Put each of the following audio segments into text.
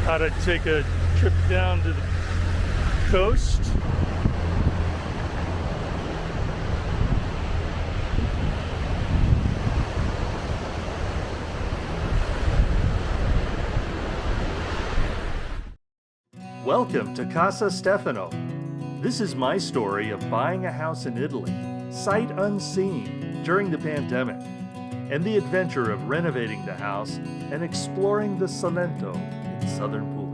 Thought I'd take a trip down to the coast. Welcome to Casa Stefano. This is my story of buying a house in Italy, sight unseen, during the pandemic, and the adventure of renovating the house and exploring the Salento in southern Puglia.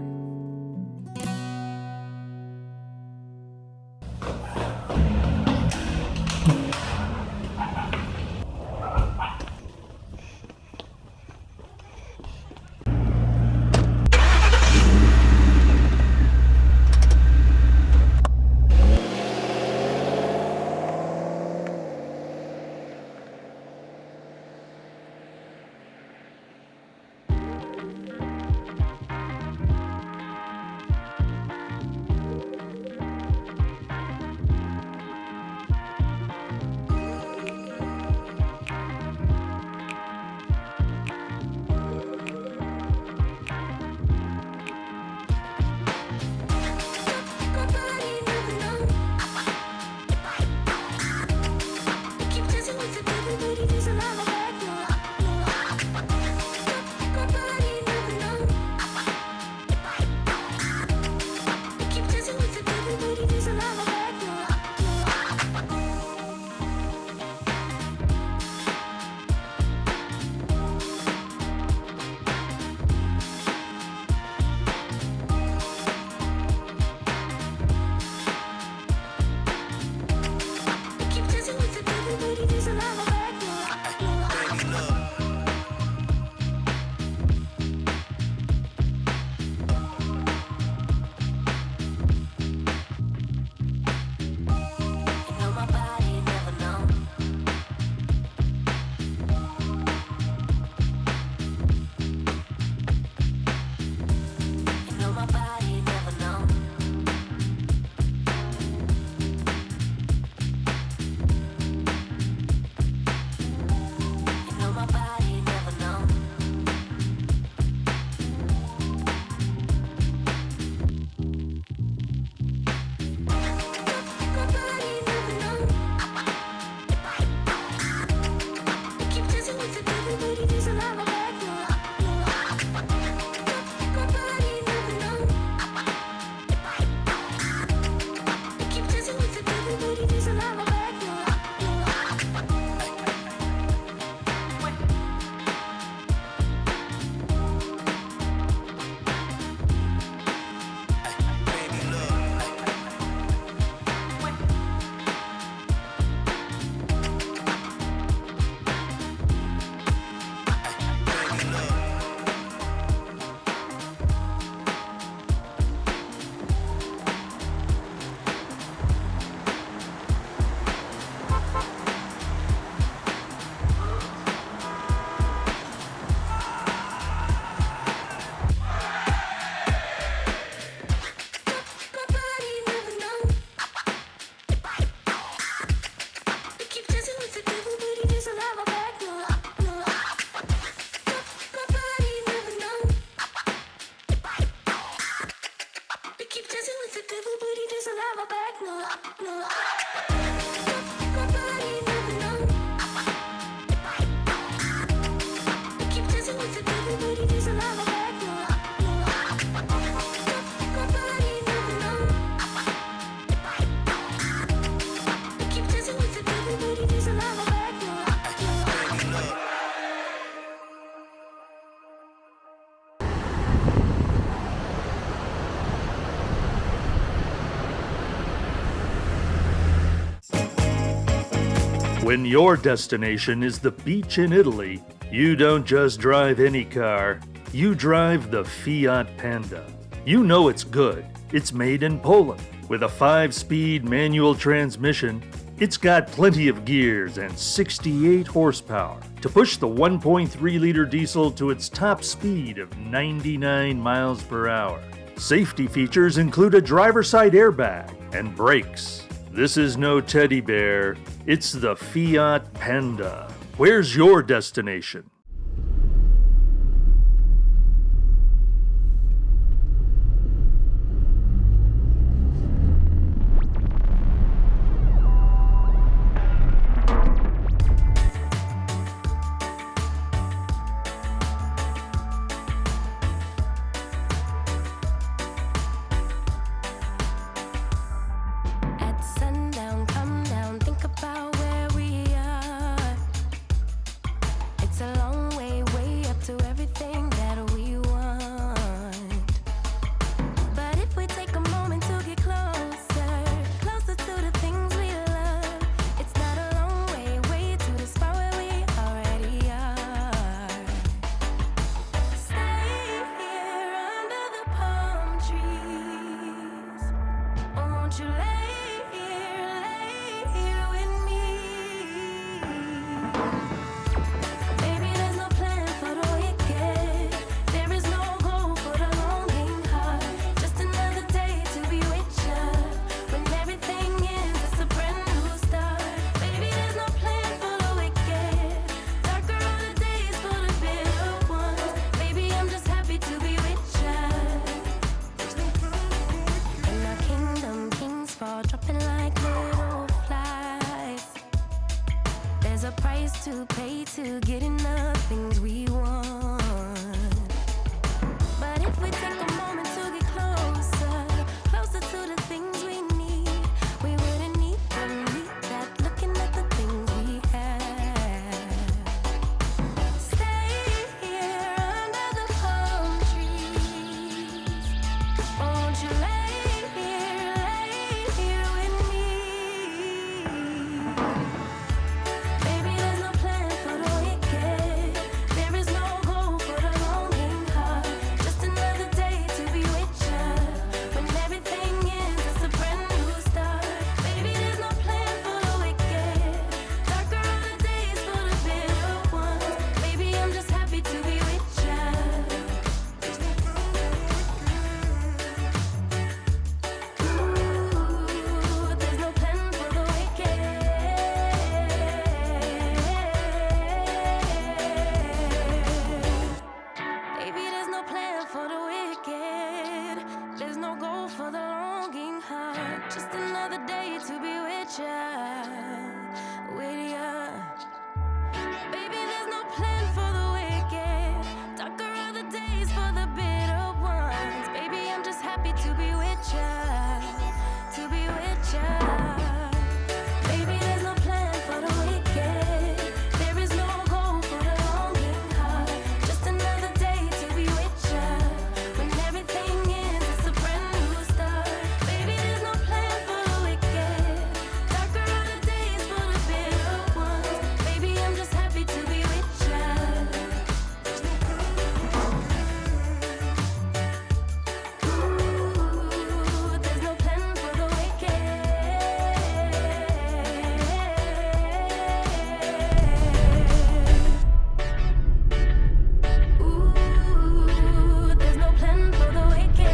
When your destination is the beach in Italy, you don't just drive any car, you drive the Fiat Panda. You know it's good. It's made in Poland. With a 5-speed manual transmission, it's got plenty of gears and 68 horsepower to push the 1.3-liter diesel to its top speed of 99 miles per hour. Safety features include a driver's side airbag and brakes. This is no teddy bear, it's the Fiat Panda. Where's your destination? to pay to get enough things we want. But if we take a moment to get closer, closer to the things we need, we wouldn't need that looking at the things we have. Stay here under the palm trees. Won't you lay here with me? Baby, there's no plan for the wicked. There is no goal for the longing heart. Just another day to be with you. When everything ends, it's a brand new start. Baby, there's no plan for the wicked. Darker are the days for the bitter ones. Baby, I'm just happy to be with you. Ooh, there's no plan for the wicked. Baby, there's no plan for the wicked. There's no goal for the longing heart. Just another day to be with ya, with ya. Baby, there's no plan for the wicked. Darker are the days for the bitter ones. Baby, I'm just happy to be with ya, to be with ya. Baby, there's no plan for the wicked. There is no goal for the longing heart. Just another day to be with ya. When everything ends, it's a brand new start. Baby, there's no plan for the wicked. Darker are the days for the bitter ones. Baby, I'm just happy to be with ya. Ooh, there's no plan for the wicked. Ooh, there's no plan for the wicked.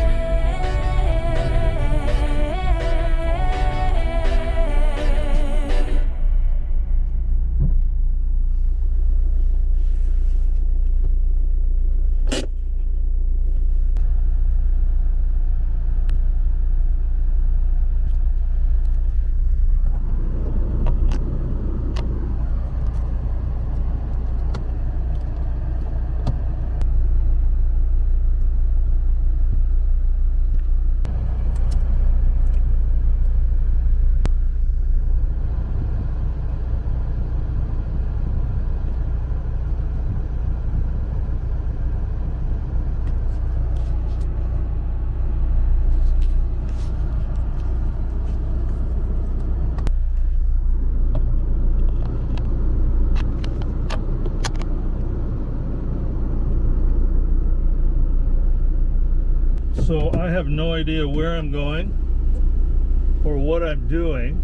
So I have no idea where I'm going or what I'm doing.